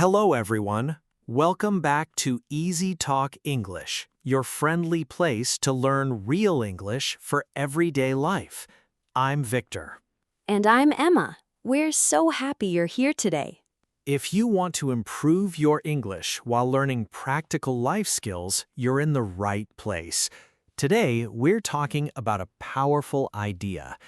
Hello, everyone. Welcome back to EasyTalk English, your friendly place to learn real English for everyday life. I'm Victor. And I'm Emma. We're so happy you're here today. If you want to improve your English while learning practical life skills, you're in the right place. Today, we're talking about a powerful idea.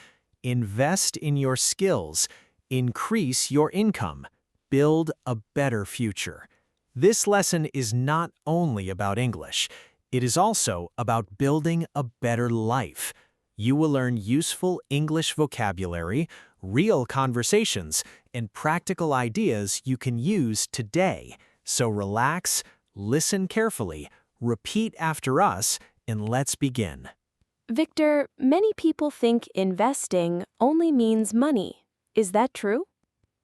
Invest in your skills, increase your income, build a better future. This lesson is not only about English, it is also about building a better life. You will learn useful English vocabulary, real conversations, and practical ideas you can use today. So relax, listen carefully, repeat after us, and let's begin. Victor, many people think investing only means money. Is that true?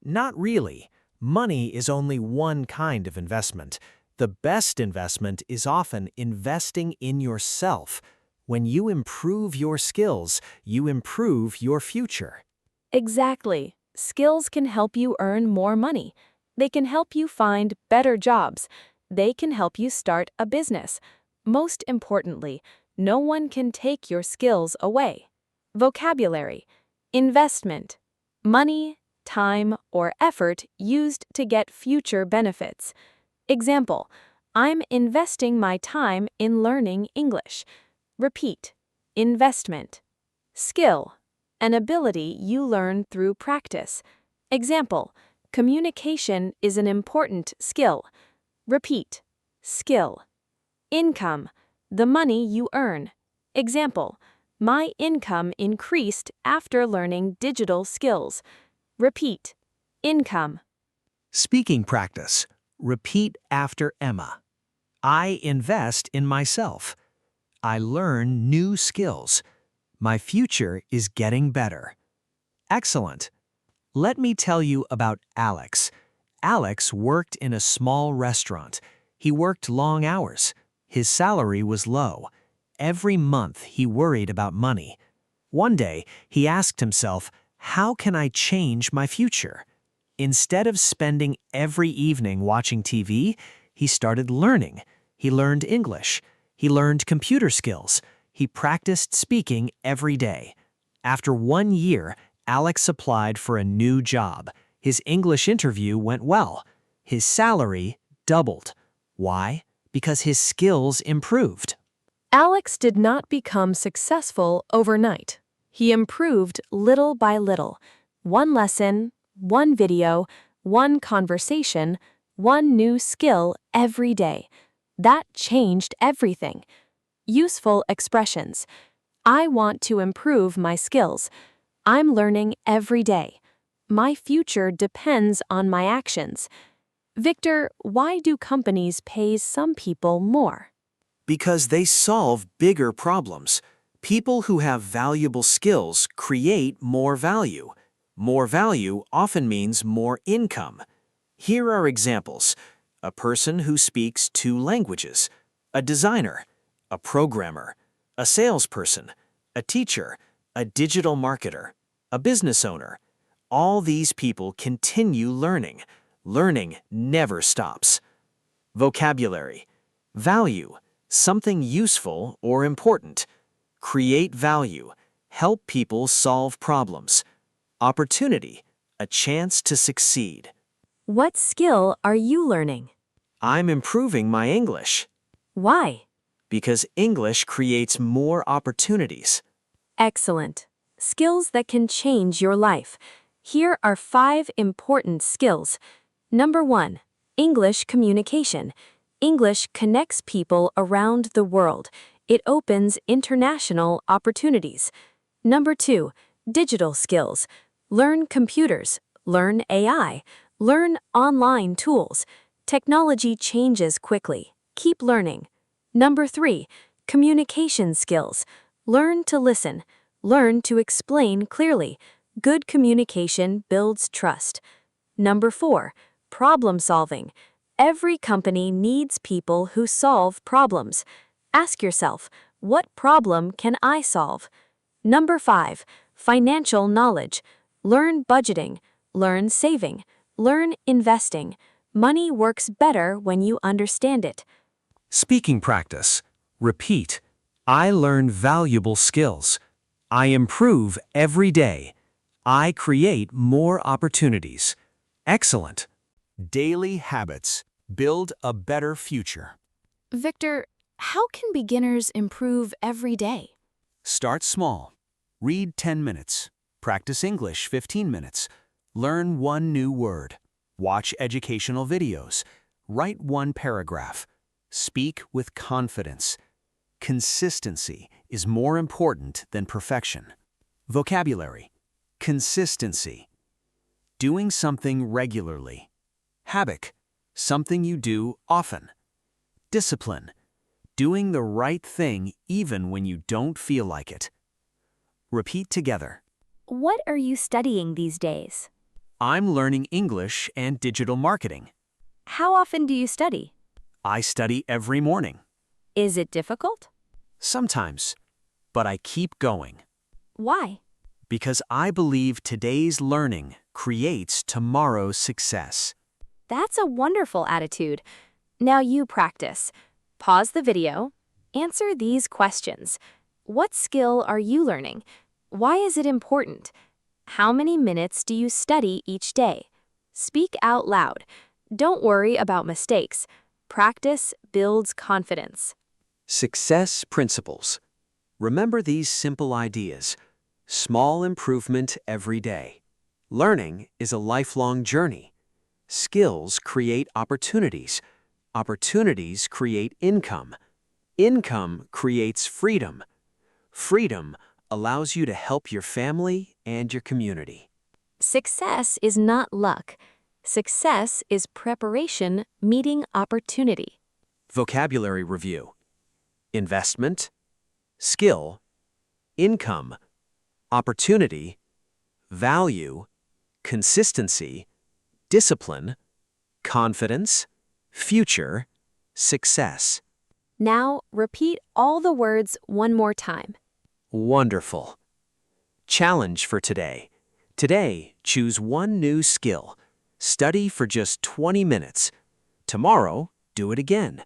Not really. Money is only one kind of investment. The best investment is often investing in yourself. When you improve your skills, you improve your future. Exactly. Skills can help you earn more money. They can help you find better jobs. They can help you start a business. Most importantly, no one can take your skills away. Vocabulary: investment, money, time, or effort used to get future benefits. Example: I'm investing my time in learning English. Repeat: investment. Skill: an ability you learn through practice. Example: communication is an important skill. Repeat: skill. Income: the money you earn. Example: my income increased after learning digital skills. Repeat: income. Speaking practice. Repeat after Emma. I invest in myself. I learn new skills. My future is getting better. Excellent. Let me tell you about Alex. Alex worked in a small restaurant. He worked long hours. His salary was low. Every month he worried about money. One day he asked himself, how can I change my future? Instead of spending every evening watching TV, he started learning. He learned English. He learned computer skills. He practiced speaking every day. After 1 year, Alex applied for a new job. His English interview went well. His salary doubled. Why? Because his skills improved. Alex did not become successful overnight. He improved little by little. One lesson, one video, one conversation, one new skill every day. That changed everything. Useful expressions: I want to improve my skills. I'm learning every day. My future depends on my actions. Victor, why do companies pay some people more? Because they solve bigger problems. People who have valuable skills create more value. More value often means more income. Here are examples: a person who speaks 2 languages, a designer, a programmer, a salesperson, a teacher, a digital marketer, a business owner. All these people continue learning. Learning never stops. Vocabulary: value, something useful or important. Create value, help people solve problems. Opportunity, a chance to succeed. What skill are you learning? I'm improving my English. Why? Because English creates more opportunities. Excellent. Skills that can change your life. Here are 5 important skills. Number 1, English communication. English connects people around the world. It opens international opportunities. Number 2, digital skills. Learn computers, learn AI, learn online tools. Technology changes quickly. Keep learning. Number 3, communication skills. Learn to listen. Learn to explain clearly. Good communication builds trust. Number 4, problem solving. Every company needs people who solve problems. Ask yourself, what problem can I solve? Number 5, financial knowledge. Learn budgeting, learn saving, learn investing. Money works better when you understand it. Speaking practice. Repeat. I learn valuable skills. I improve every day. I create more opportunities. Excellent. Daily habits. Build a better future. Victor, how can beginners improve every day? Start small. Read 10 minutes. Practice English 15 minutes. Learn one new word. Watch educational videos. Write one paragraph. Speak with confidence. Consistency is more important than perfection. Vocabulary. Consistency. Doing something regularly. Habit. Something you do often. Discipline. Doing the right thing even when you don't feel like it. Repeat together. What are you studying these days? I'm learning English and digital marketing. How often do you study? I study every morning. Is it difficult? Sometimes. But I keep going. Why? Because I believe today's learning creates tomorrow's success. That's a wonderful attitude. Now you practice. Pause the video. Answer these questions. What skill are you learning? Why is it important? How many minutes do you study each day? Speak out loud. Don't worry about mistakes. Practice builds confidence. Success principles. Remember these simple ideas. Small improvement every day. Learning is a lifelong journey. Skills create opportunities. Opportunities create income. Income creates freedom. Freedom allows you to help your family and your community. Success is not luck. Success is preparation meeting opportunity. Vocabulary review. Investment, skill, income, opportunity, value, consistency, discipline, confidence, future, success. Now repeat all the words one more time. Wonderful. Challenge for today. Today, choose one new skill. Study for just 20 minutes. Tomorrow, do it again.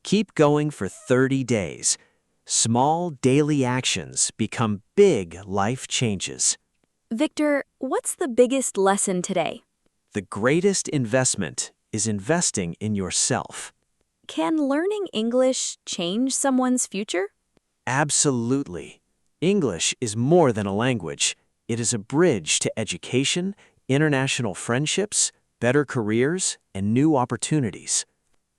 Keep going for 30 days. Small daily actions become big life changes. Victor, what's the biggest lesson today? The greatest investment is investing in yourself. Can learning English change someone's future? Absolutely. English is more than a language. It is a bridge to education, international friendships, better careers, and new opportunities.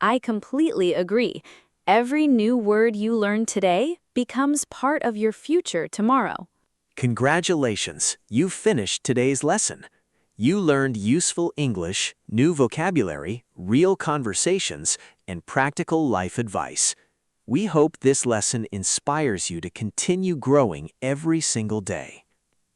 I completely agree. Every new word you learn today becomes part of your future tomorrow. Congratulations, you finished today's lesson. You learned useful English, new vocabulary, real conversations, and practical life advice. We hope this lesson inspires you to continue growing every single day.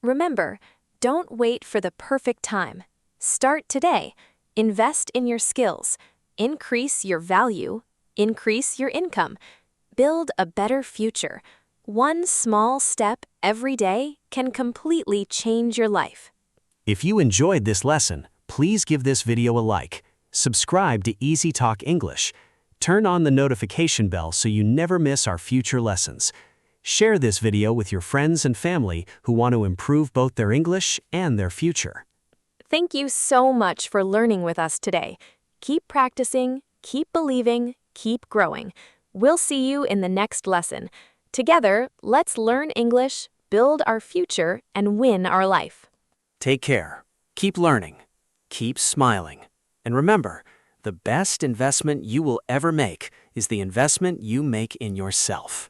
Remember, don't wait for the perfect time. Start today. Invest in your skills. Increase your value. Increase your income. Build a better future. One small step every day can completely change your life. If you enjoyed this lesson, please give this video a like. Subscribe to EasyTalk English. Turn on the notification bell so you never miss our future lessons. Share this video with your friends and family who want to improve both their English and their future. Thank you so much for learning with us today. Keep practicing, keep believing, keep growing. We'll see you in the next lesson. Together, let's learn English, build our future, and win our life. Take care. Keep learning. Keep smiling. And remember, the best investment you will ever make is the investment you make in yourself.